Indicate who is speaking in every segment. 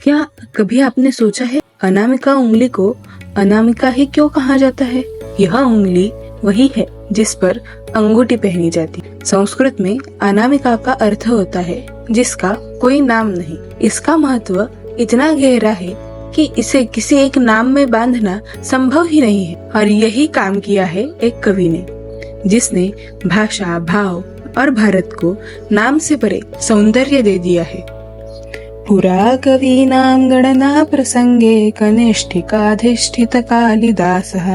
Speaker 1: क्या कभी आपने सोचा है अनामिका उंगली को अनामिका ही क्यों कहा जाता है? यह उंगली वही है जिस पर अंगूठी पहनी जाती है। संस्कृत में अनामिका का अर्थ होता है जिसका कोई नाम नहीं। इसका महत्व इतना गहरा है कि इसे किसी एक नाम में बांधना संभव ही नहीं है। और यही काम किया है एक कवि ने, जिसने भाषा, भाव और भारत को नाम से परे सौंदर्य दे दिया है। पुरा कवीनां गणना प्रसंगे कनिष्ठिकाधिष्ठित कालिदासः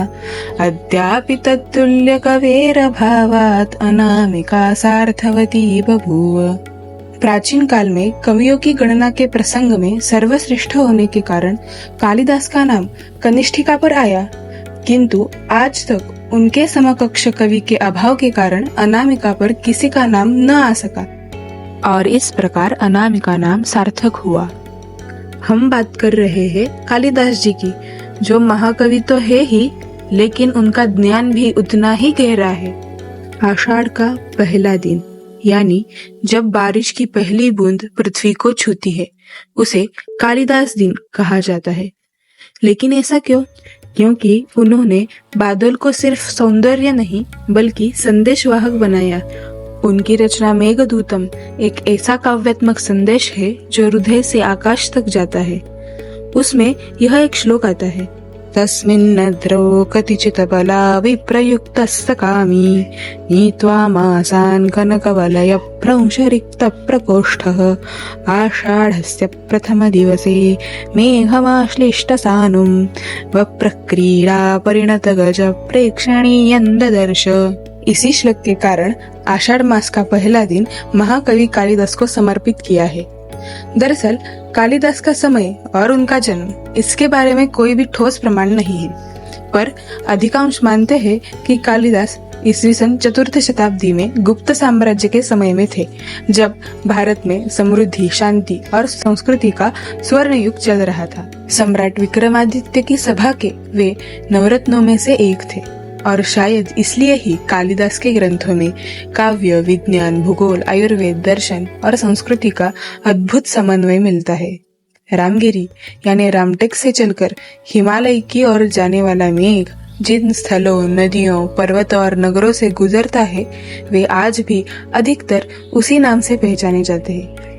Speaker 1: अद्यापि तत्तुल्य कवेरभावात् अनामिका सार्थवती बभूव। प्राचीन काल में कवियों की गणना के प्रसंग में सर्वश्रेष्ठ होने के कारण कालिदास का नाम कनिष्ठिका पर आया, किंतु आज तक उनके समकक्ष कवि के अभाव के कारण अनामिका पर किसी का नाम न आ सका और इस प्रकार अनामिका नाम सार्थक हुआ। हम बात कर रहे हैं कालिदास जी की, जो महाकवि तो है ही, लेकिन उनका ज्ञान भी उतना ही गहरा है। आषाढ़ का पहला दिन, यानी जब बारिश की पहली बूंद पृथ्वी को छूती है, उसे कालिदास दिन कहा जाता है। लेकिन ऐसा क्यों? क्योंकि उन्होंने बादल को सिर्फ सौंदर्य नहीं बल्कि संदेशवाहक बनाया। उनकी रचना मेघदूतम एक ऐसा काव्यात्मक संदेश है जो हृदय से आकाश तक जाता है। उसमें यह एक श्लोक आता है, तस्मिन्नद्रौ कतिचित् बला विप्रयुक्तस्य कामी नीत्वा मासान् कनकवलय प्रंशरिक्त प्रकोष्ठः आषाढस्य प्रथम दिवसे मेघमाश्लिष्ट सानुं वप्रक्रीडा परिणत गज प्रेक्षणीयं ददर्श। इसी श्लोक के कारण आषाढ़ मास का पहला दिन महाकवि कालिदास को समर्पित किया है। दरअसल कालिदास का समय और उनका जन्म, इसके बारे में कोई भी ठोस प्रमाण नहीं है, पर अधिकांश मानते हैं कि कालिदास ईस्वी सन 4th शताब्दी में गुप्त साम्राज्य के समय में थे, जब भारत में समृद्धि, शांति और संस्कृति का स्वर्ण युग चल रहा था। सम्राट विक्रमादित्य की सभा के वे नवरत्नों में से एक थे और शायद इसलिए ही कालिदास के ग्रंथों में काव्य, विज्ञान, भूगोल, आयुर्वेद, दर्शन और संस्कृति का अद्भुत समन्वय मिलता है। रामगिरी यानी रामटेक से चलकर हिमालय की ओर जाने वाला मेघ जिन स्थलों, नदियों, पर्वतों और नगरों से गुजरता है, वे आज भी अधिकतर उसी नाम से पहचाने जाते हैं।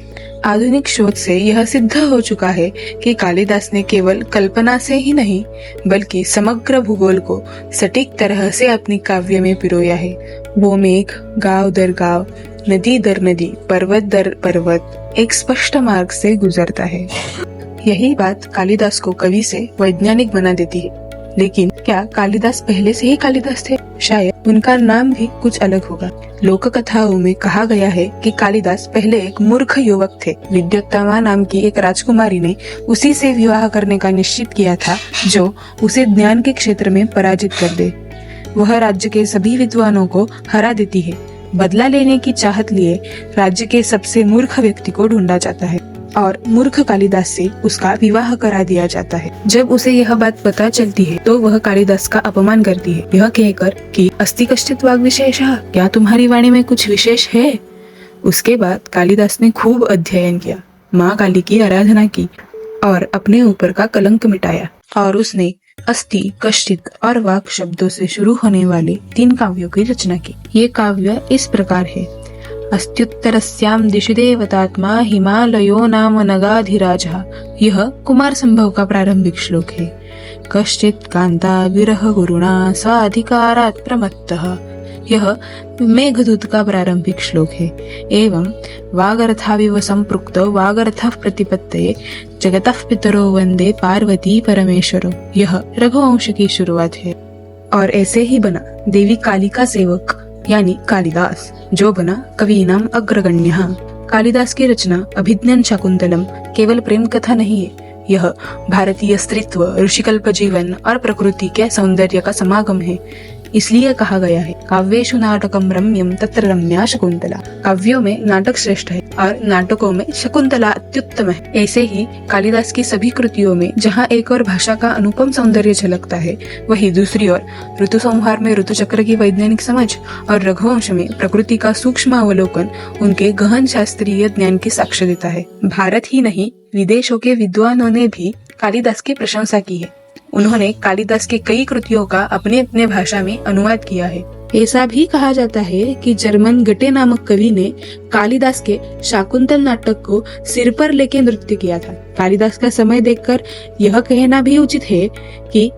Speaker 1: आधुनिक शोध से यह सिद्ध हो चुका है कि कालिदास ने केवल कल्पना से ही नहीं बल्कि समग्र भूगोल को सटीक तरह से अपनी काव्य में पिरोया है। वो मेघ गांव दर गांव, नदी दर नदी, पर्वत दर पर्वत एक स्पष्ट मार्ग से गुजरता है। यही बात कालिदास को कवि से वैज्ञानिक बना देती है। लेकिन क्या कालिदास पहले से ही कालिदास थे? शायद उनका नाम भी कुछ अलग होगा। लोक कथाओं में कहा गया है कि कालिदास पहले एक मूर्ख युवक थे। विद्योत्तमा नाम की एक राजकुमारी ने उसी से विवाह करने का निश्चित किया था, जो उसे ज्ञान के क्षेत्र में पराजित कर दे। वह राज्य के सभी विद्वानों को हरा देती है। बदला लेने की चाहत लिए राज्य के सबसे मूर्ख व्यक्ति को ढूंढा जाता है और मूर्ख कालिदास से उसका विवाह करा दिया जाता है। जब उसे यह बात पता चलती है तो वह कालिदास का अपमान करती है, यह कहकर कि अस्ति कश्चित् वाग् विशेषः, क्या तुम्हारी वाणी में कुछ विशेष है? उसके बाद कालिदास ने खूब अध्ययन किया, माँ काली की आराधना की और अपने ऊपर का कलंक मिटाया। और उसने अस्ति, कश्चित् और वाक् शब्दों से शुरू होने वाले 3 काव्यों की रचना की। ये काव्य इस प्रकार है, अस्त्युत्तरस्यां दिशि देवतात्मा हिमालयो नाम नगाधिराजः। यह कुमार संभव का प्रारंभिक श्लोक है। कश्चित् कांता विरह गुरुणा स्वाधिकारात् प्रमत्तः। यह मेघदूत का प्रारंभिक श्लोक है। एवं वागर्थाविव संपृक्तो वागर्थः प्रतिपत्तये जगतः पितरो वंदे पार्वती परमेश्वरो। यह रघुवंश की शुरुआत है। और ऐसे ही बना देवी काली का सेवक यानी कालिदास, जो बना कवीनाम अग्रगण्यः। कालिदास की रचना अभिज्ञान शाकुंतलम केवल प्रेम कथा नहीं है, यह भारतीय स्त्रीत्व, ऋषिकल्प जीवन और प्रकृति के सौंदर्य का समागम है। इसलिए कहा गया है काव्येषु नाटकम रम्यम तत्र रम्या शकुंतला। काव्यों में नाटक श्रेष्ठ है और नाटकों में शकुंतला अत्युत्तम है। ऐसे ही कालिदास की सभी कृतियों में जहाँ एक और भाषा का अनुपम सौंदर्य झलकता है, वही दूसरी ओर ऋतु संहार में ऋतु चक्र की वैज्ञानिक समझ और रघुवंश में प्रकृति का सूक्ष्म अवलोकन उनके गहन शास्त्रीय ज्ञान की साक्ष्य देता है। भारत ही नहीं, विदेशों के विद्वानों ने भी कालिदास की प्रशंसा की है। उन्होंने कालिदास के कई कृतियों का अपने अपने भाषा में अनुवाद किया है। ऐसा भी कहा जाता है कि जर्मन गटे नामक कवि ने कालिदास के शाकुंतल नाटक को सिर पर लेके नृत्य किया था। कालिदास का समय देखकर यह कहना भी उचित है कि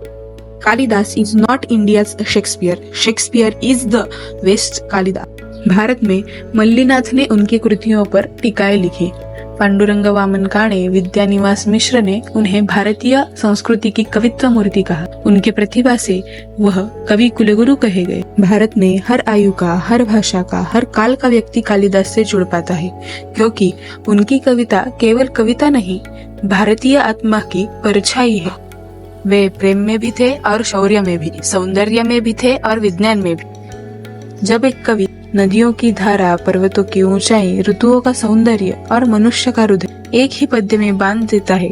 Speaker 1: Kalidas is not India's Shakespeare, Shakespeare is the west Kalidas. Bharat में मल्लीनाथ ने उनकी कृतियों पर टीकाएं लिखी। पांडुरंग वामन काणे, विद्यानिवास मिश्र ने उन्हें भारतीय संस्कृति की कवित्व मूर्ति कहा। उनके प्रतिभा से वह कवि कुलगुरु कहे गए। भारत में हर आयु का, हर भाषा का, हर काल का व्यक्ति कालिदास से जुड़ पाता है, क्योंकि उनकी कविता केवल कविता नहीं, भारतीय आत्मा की परछाई है। वे प्रेम में भी थे और शौर्य में भी, सौंदर्य में भी थे और विज्ञान में भी। जब एक कवि नदियों की धारा, पर्वतों की ऊंचाई, ऋतुओं का सौंदर्य और मनुष्य का हृदय एक ही पद्य में बांध देता है,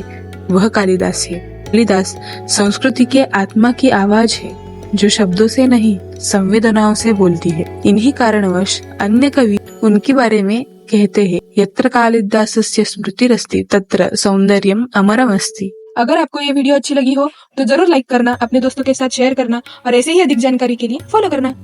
Speaker 1: वह कालिदास है। कालिदास संस्कृति के आत्मा की आवाज है, जो शब्दों से नहीं, संवेदनाओं से बोलती है। इन्हीं कारणवश अन्य कवि उनके बारे में कहते हैं, यत्र कालिदासस्य स्मृतिरस्ति तत्र सौंदर्यम अमरमस्ति।
Speaker 2: अगर आपको ये वीडियो अच्छी लगी हो तो जरूर लाइक करना, अपने दोस्तों के साथ शेयर करना और ऐसे ही अधिक जानकारी के लिए फॉलो करना।